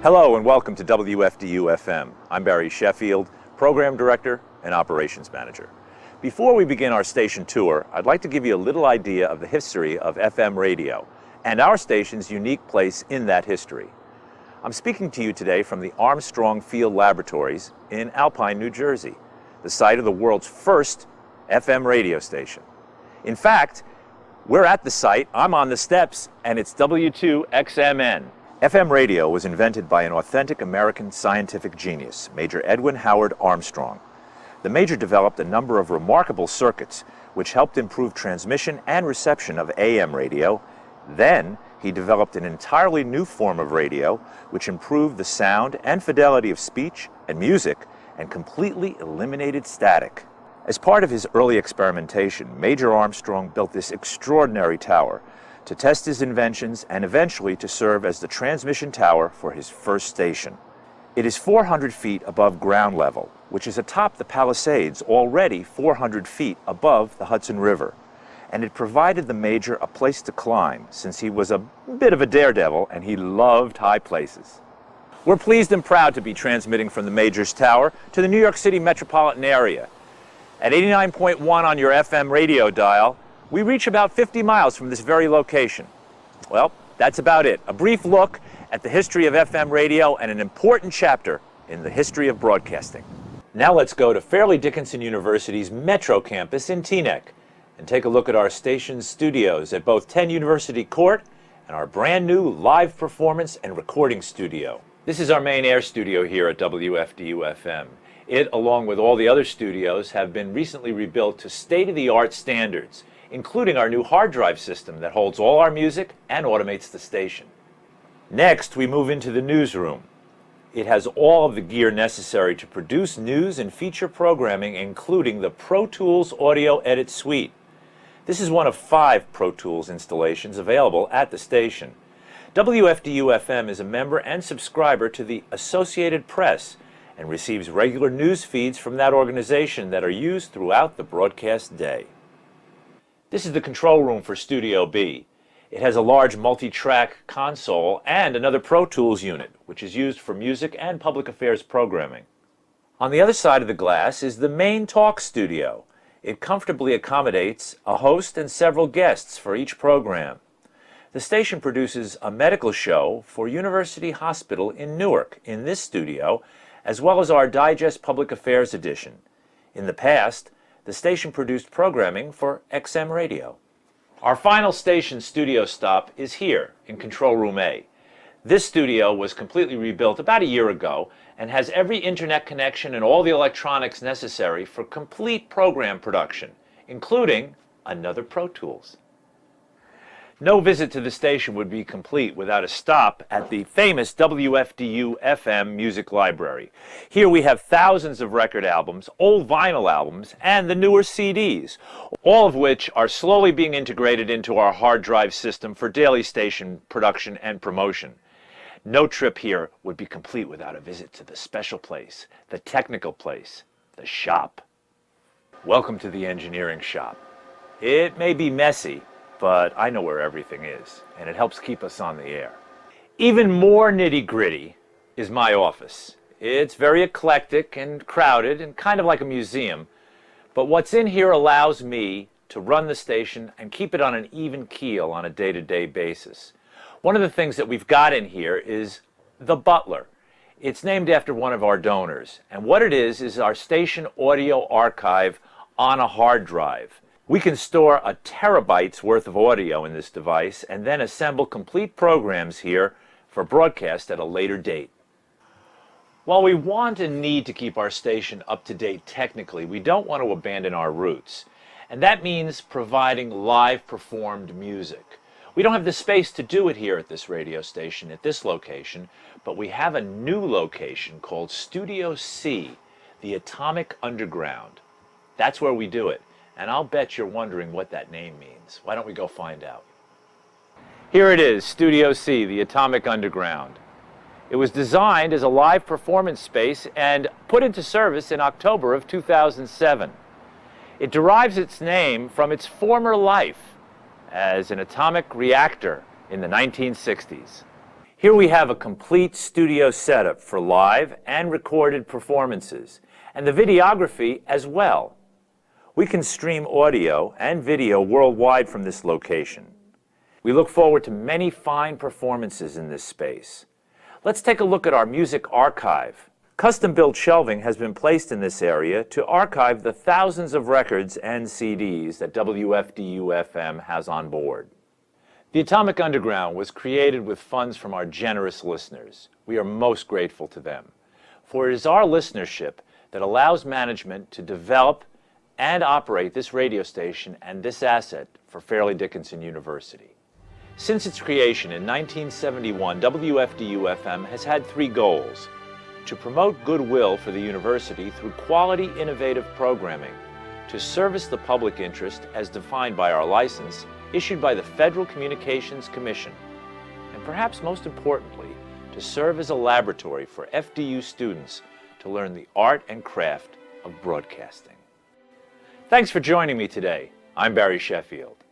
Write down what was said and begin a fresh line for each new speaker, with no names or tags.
Hello and welcome to WFDU FM. I'm Barry Sheffield, Program Director and Operations Manager. Before we begin our station tour, I'd like to give you a little idea of the history of FM radio and our station's unique place in that history. I'm speaking to you today from the Armstrong Field Laboratories in Alpine, New Jersey, the site of the world's first FM radio station. In fact, we're at the site, I'm on the steps, and it's W2XMN. FM radio was invented by an authentic American scientific genius, Major Edwin Howard Armstrong. The Major developed a number of remarkable circuits which helped improve transmission and reception of AM radio. Then he developed an entirely new form of radio which improved the sound and fidelity of speech and music and completely eliminated static. As part of his early experimentation, Major Armstrong built this extraordinary tower to test his inventions and eventually to serve as the transmission tower for his first station. It is 400 feet above ground level, which is atop the Palisades, already 400 feet above the Hudson River. And it provided the Major a place to climb, since he was a bit of a daredevil and he loved high places. We're pleased and proud to be transmitting from the Major's tower to the New York City metropolitan area. At 89.1 on your FM radio dial, we reach about 50 miles from this very location. Well, that's about it. A brief look at the history of FM radio and an important chapter in the history of broadcasting. Now let's go to Fairleigh Dickinson University's Metro campus in Teaneck and take a look at our station's studios at both 10 University Court and our brand new live performance and recording studio. This is our main air studio here at WFDU FM. It, along with all the other studios, have been recently rebuilt to state-of-the-art standards, including our new hard drive system that holds all our music and automates the station. Next, we move into the newsroom. It has all of the gear necessary to produce news and feature programming, including the Pro Tools Audio Edit Suite. This is one of 5 Pro Tools installations available at the station. WFDU FM is a member and subscriber to the Associated Press and receives regular news feeds from that organization that are used throughout the broadcast day. This is the control room for Studio B. It has a large multi-track console and another Pro Tools unit, which is used for music and public affairs programming. On the other side of the glass is the main talk studio. It comfortably accommodates a host and several guests for each program. The station produces a medical show for University Hospital in Newark in this studio, as well as our Digest Public Affairs edition. In the past, the station produced programming for XM Radio. Our final station studio stop is here in Control Room A. This studio was completely rebuilt about a year ago and has every internet connection and all the electronics necessary for complete program production, including another Pro Tools. No visit to the station would be complete without a stop at the famous WFDU FM Music Library. Here we have thousands of record albums, old vinyl albums, and the newer CDs, all of which are slowly being integrated into our hard drive system for daily station production and promotion. No trip here would be complete without a visit to the special place, the technical place, the shop. Welcome to the engineering shop. It may be messy, but I know where everything is, and it helps keep us on the air. Even more nitty-gritty is my office. It's very eclectic and crowded and kind of like a museum, but what's in here allows me to run the station and keep it on an even keel on a day-to-day basis. One of the things that we've got in here is the Butler. It's named after one of our donors, and what it is our station audio archive on a hard drive. We can store a terabyte's worth of audio in this device and then assemble complete programs here for broadcast at a later date. While we want and need to keep our station up to date technically, we don't want to abandon our roots. And that means providing live performed music. We don't have the space to do it here at this radio station, at this location, but we have a new location called Studio C, the Atomic Underground. That's where we do it. And I'll bet you're wondering what that name means. Why don't we go find out? Here it is, Studio C, the Atomic Underground. It was designed as a live performance space and put into service in October of 2007. It derives its name from its former life as an atomic reactor in the 1960s. Here we have a complete studio setup for live and recorded performances, and the videography as well. We can stream audio and video worldwide from this location. We look forward to many fine performances in this space. Let's take a look at our music archive. Custom-built shelving has been placed in this area to archive the thousands of records and CDs that WFDU FM has on board. The Atomic Underground was created with funds from our generous listeners. We are most grateful to them, for it is our listenership that allows management to develop and operate this radio station and this asset for Fairleigh Dickinson University. Since its creation in 1971, WFDU FM has had three goals: to promote goodwill for the university through quality, innovative programming, to service the public interest as defined by our license issued by the Federal Communications Commission, and perhaps most importantly, to serve as a laboratory for FDU students to learn the art and craft of broadcasting. Thanks for joining me today. I'm Barry Sheffield.